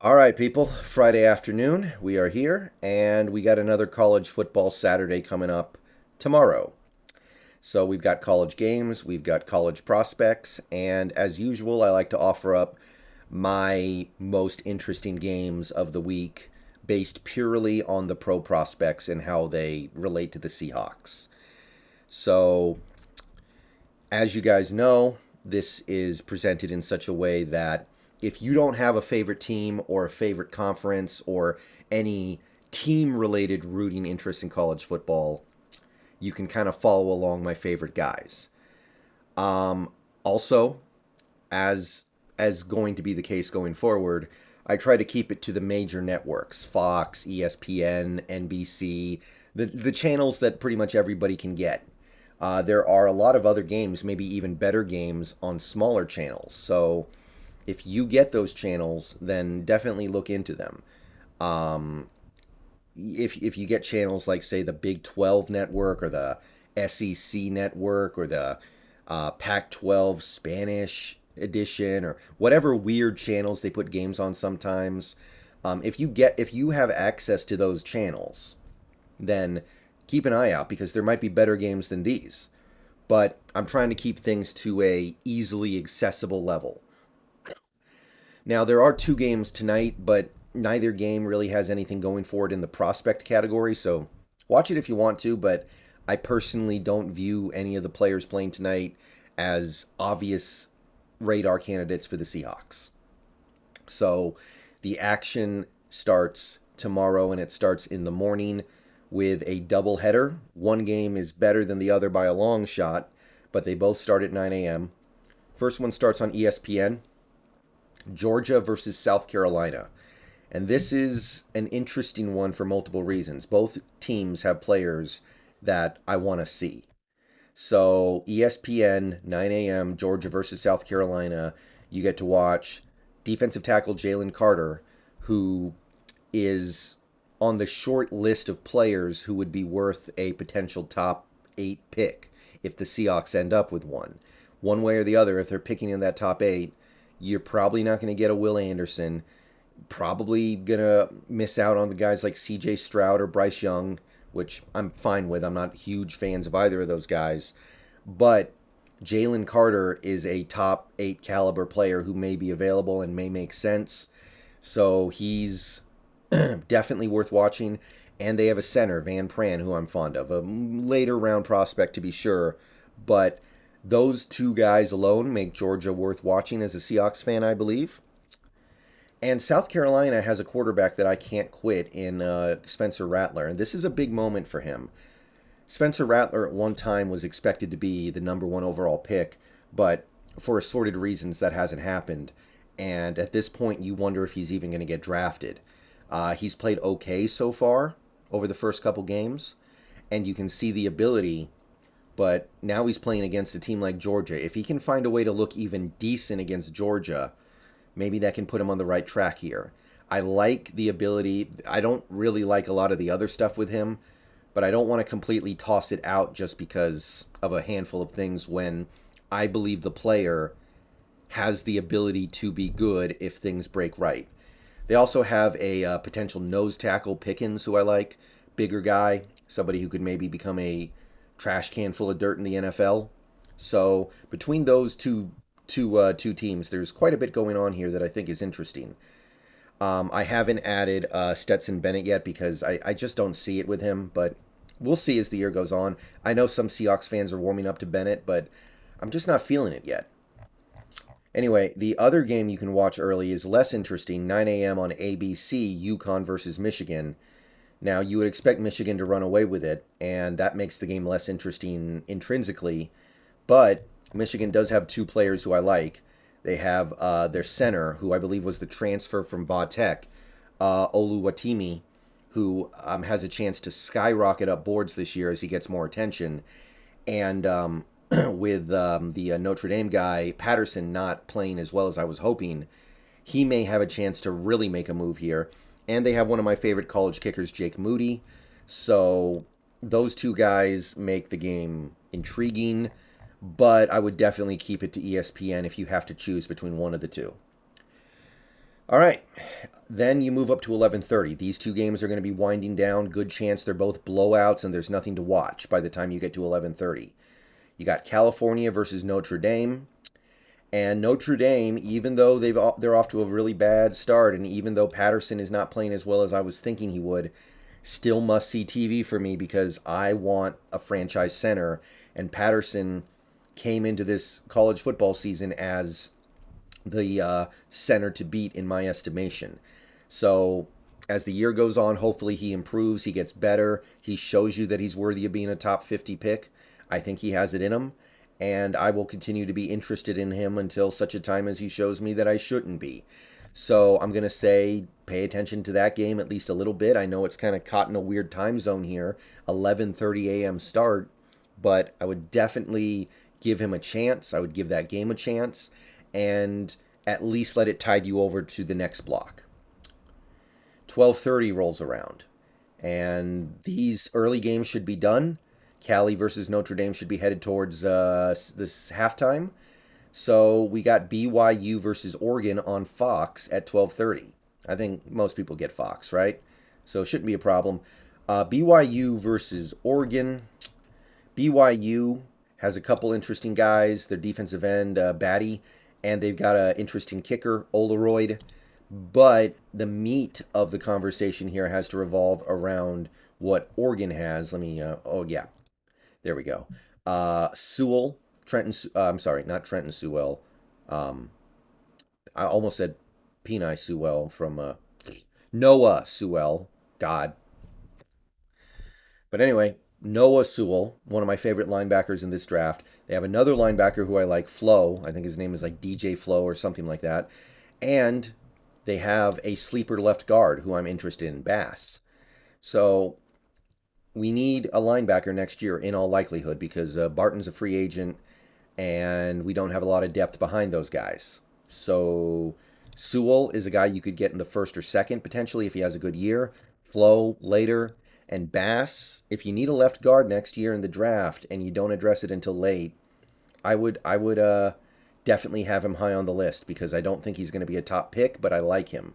All right, people. Friday afternoon, we are here, and we got another college football Saturday coming up tomorrow. So we've got college games, we've got college prospects, and as usual, I like to offer up my most interesting games of the week based purely on the pro prospects and how they relate to the Seahawks. So, as you guys know, this is presented in such a way that if you don't have a favorite team or a favorite conference or any team related rooting interest in college football, you can kind of follow along my favorite guys. Also, as going to be the case going forward, I try to keep it to the major networks: Fox, ESPN, NBC, the channels that pretty much everybody can get. There are a lot of other games, maybe even better games, on smaller channels. So if you get those channels, then definitely look into them. Um, if you get channels like, say, the Big 12 network or the SEC network or the Pac 12 Spanish edition or whatever weird channels they put games on sometimes, if you have access to those channels, then keep an eye out because there might be better games than these. But I'm trying to keep things to a easily accessible level. Now, there are two games tonight, but neither game really has anything going for it in the prospect category, so watch it if you want to, but I personally don't view any of the players playing tonight as obvious radar candidates for the Seahawks. So the action starts tomorrow, and it starts in the morning with a doubleheader. One game is better than the other by a long shot, but they both start at 9 a.m. First one starts on ESPN. Georgia versus South Carolina. And this is an interesting one for multiple reasons. Both teams have players that I want to see. So, ESPN, 9 a.m., Georgia versus South Carolina. You get to watch defensive tackle Jalen Carter, who is on the short list of players who would be worth a potential top 8 pick if the Seahawks end up with one. One way or the other, if they're picking in that top 8, you're probably not going to get a Will Anderson. Probably going to miss out on the guys like CJ Stroud or Bryce Young, which I'm fine with. I'm not huge fans of either of those guys. But Jalen Carter is a top 8 caliber player who may be available and may make sense. So he's definitely worth watching. And they have a center, Van Pran, who I'm fond of. A later round prospect to be sure. But those two guys alone make Georgia worth watching as a Seahawks fan, I believe. And South Carolina has a quarterback that I can't quit in Spencer Rattler. And this is a big moment for him. Spencer Rattler at one time was expected to be the number 1 overall pick, but for assorted reasons that hasn't happened. And at this point, you wonder if he's even going to get drafted. He's played okay so far over the first couple games, and you can see the ability. But now he's playing against a team like Georgia. If he can find a way to look even decent against Georgia, maybe that can put him on the right track here. I like the ability. I don't really like a lot of the other stuff with him, but I don't want to completely toss it out just because of a handful of things when I believe the player has the ability to be good if things break right. They also have a potential nose tackle, Pickens, who I like. Bigger guy, somebody who could maybe become a trash can full of dirt in the NFL. So between those two teams, there's quite a bit going on here that I think is interesting. I haven't added Stetson Bennett yet because I just don't see it with him, but we'll see as the year goes on. I know some Seahawks fans are warming up to Bennett, but I'm just not feeling it yet. Anyway, the other game you can watch early is less interesting, 9 a.m. on ABC, UConn versus Michigan. Now, you would expect Michigan to run away with it, and that makes the game less interesting intrinsically, but Michigan does have two players who I like. They have their center, who I believe was the transfer from Va Tech, Oluwatimi, who has a chance to skyrocket up boards this year as he gets more attention. And with the Notre Dame guy, Patterson, not playing as well as I was hoping, he may have a chance to really make a move here. And they have one of my favorite college kickers, Jake Moody. So those two guys make the game intriguing, but I would definitely keep it to ESPN if you have to choose between one of the two. All right. Then you move up to 11:30. These two games are going to be winding down. Good chance they're both blowouts and there's nothing to watch by the time you get to 11:30. You got California versus Notre Dame. And Notre Dame, even though they're off to a really bad start, and even though Patterson is not playing as well as I was thinking he would, still must see TV for me because I want a franchise center. And Patterson came into this college football season as the center to beat in my estimation. So as the year goes on, hopefully he improves, he gets better, he shows you that he's worthy of being a top 50 pick. I think he has it in him, and I will continue to be interested in him until such a time as he shows me that I shouldn't be. So I'm going to say pay attention to that game at least a little bit. I know it's kind of caught in a weird time zone here, 11:30 a.m. start, but I would definitely give him a chance. I would give that game a chance and at least let it tide you over to the next block. 12:30 rolls around, and these early games should be done. Cali versus Notre Dame should be headed towards this halftime. So we got BYU versus Oregon on Fox at 12:30. I think most people get Fox, right? So it shouldn't be a problem. BYU versus Oregon. BYU has a couple interesting guys. Their defensive end, Batty, and they've got an interesting kicker, Olaroyd. But the meat of the conversation here has to revolve around what Oregon has. Let me, oh yeah, there we go. Sewell, I'm sorry, not Trenton Sewell. I almost said Peni Sewell from Noah Sewell. God. But anyway, Noah Sewell, one of my favorite linebackers in this draft. They have another linebacker who I like, Flo. I think his name is like DJ Flo or something like that. And they have a sleeper left guard who I'm interested in, Bass. So we need a linebacker next year in all likelihood because Barton's a free agent and we don't have a lot of depth behind those guys. So Sewell is a guy you could get in the first or second potentially if he has a good year. Flo later. And Bass, if you need a left guard next year in the draft and you don't address it until late, I would definitely have him high on the list because I don't think he's going to be a top pick, but I like him.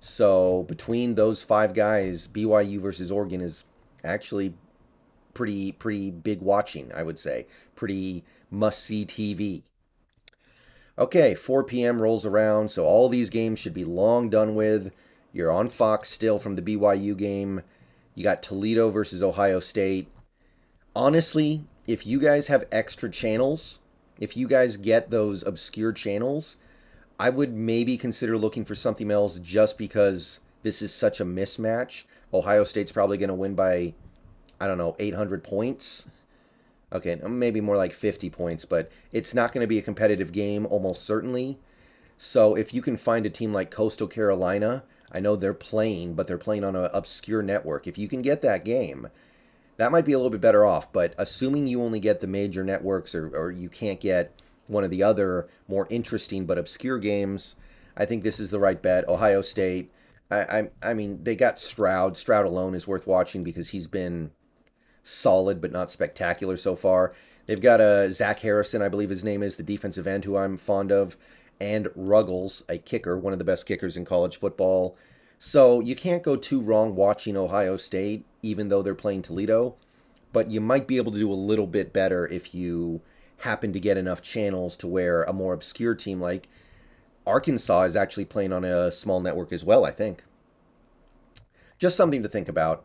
So between those five guys, BYU versus Oregon is actually pretty big watching, I would say. Pretty must-see TV. Okay, 4 p.m. rolls around, so all these games should be long done with. You're on Fox still from the BYU game. You got Toledo versus Ohio State. Honestly, if you guys have extra channels, if you guys get those obscure channels, I would maybe consider looking for something else just because this is such a mismatch. Ohio State's probably going to win by, I don't know, 800 points. Okay, maybe more like 50 points, but it's not going to be a competitive game almost certainly. So if you can find a team like Coastal Carolina, I know they're playing, but they're playing on an obscure network. If you can get that game, that might be a little bit better off. But assuming you only get the major networks or you can't get one of the other more interesting but obscure games, I think this is the right bet. Ohio State, I mean, they got Stroud. Stroud alone is worth watching because he's been solid but not spectacular so far. They've got Zach Harrison, I believe his name is, the defensive end who I'm fond of, and Ruggles, a kicker, one of the best kickers in college football. So you can't go too wrong watching Ohio State, even though they're playing Toledo. But you might be able to do a little bit better if you happen to get enough channels to where a more obscure team like Arkansas is actually playing on a small network as well, I think. Just something to think about.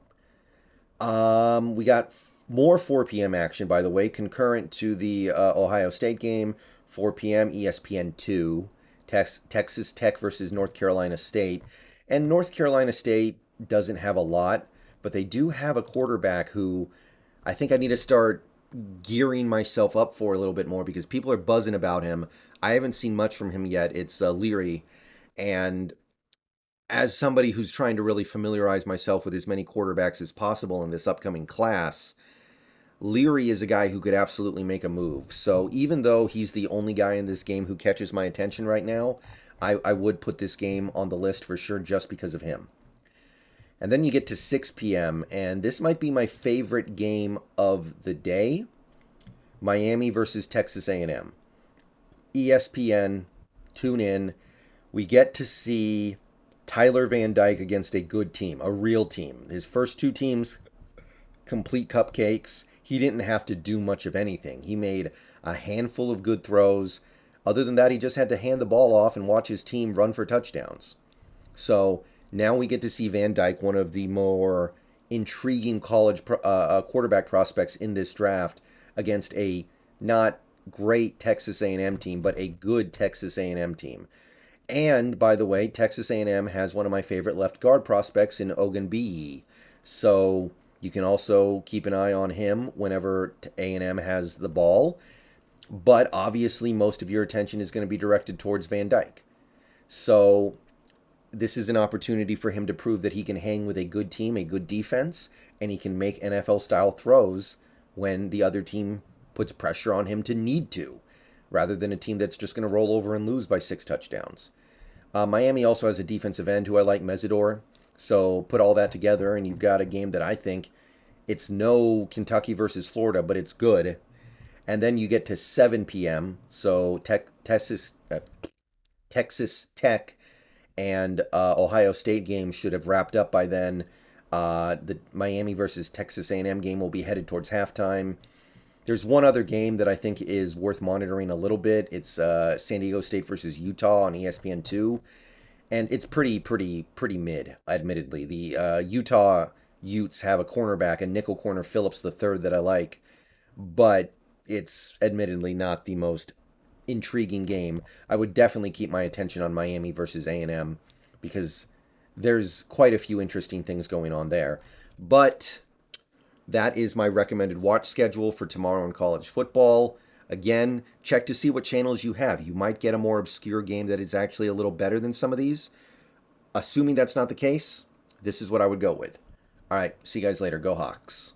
We got more 4 p.m. action, by the way, concurrent to the Ohio State game. 4 p.m. ESPN2, Texas Tech versus North Carolina State. And North Carolina State doesn't have a lot, but they do have a quarterback who I think I need to start gearing myself up for a little bit more because people are buzzing about him. I haven't seen much from him yet. It's Leary. And as somebody who's trying to really familiarize myself with as many quarterbacks as possible in this upcoming class, Leary is a guy who could absolutely make a move. So even though he's the only guy in this game who catches my attention right now, I would put this game on the list for sure just because of him. And then you get to 6 p.m., and this might be my favorite game of the day. Miami versus Texas A&M. ESPN, tune in. We get to see Tyler Van Dyke against a good team, a real team. His first two teams, complete cupcakes. He didn't have to do much of anything. He made a handful of good throws. Other than that, he just had to hand the ball off and watch his team run for touchdowns. So now we get to see Van Dyke, one of the more intriguing college quarterback prospects in this draft, against a not great Texas A&M team, but a good Texas A&M team. And by the way, Texas A&M has one of my favorite left guard prospects in Ogunbiyi. So you can also keep an eye on him whenever A&M has the ball. But obviously, most of your attention is going to be directed towards Van Dyke. So this is an opportunity for him to prove that he can hang with a good team, a good defense, and he can make NFL-style throws when the other team puts pressure on him to need to, rather than a team that's just going to roll over and lose by 6 touchdowns. Miami also has a defensive end who I like, Mesidor. So put all that together, and you've got a game that I think it's no Kentucky versus Florida, but it's good. And then you get to 7 p.m. So Texas Tech and Ohio State games should have wrapped up by then. The Miami versus Texas A&M game will be headed towards halftime. There's one other game that I think is worth monitoring a little bit. It's San Diego State versus Utah on ESPN2. And it's pretty mid, admittedly. The Utah Utes have a cornerback, a nickel corner, Phillips the third, that I like. But it's admittedly not the most intriguing game. I would definitely keep my attention on Miami versus A&M because there's quite a few interesting things going on there. But that is my recommended watch schedule for tomorrow in college football. Again, check to see what channels you have. You might get a more obscure game that is actually a little better than some of these. Assuming that's not the case, this is what I would go with. All right, see you guys later. Go Hawks.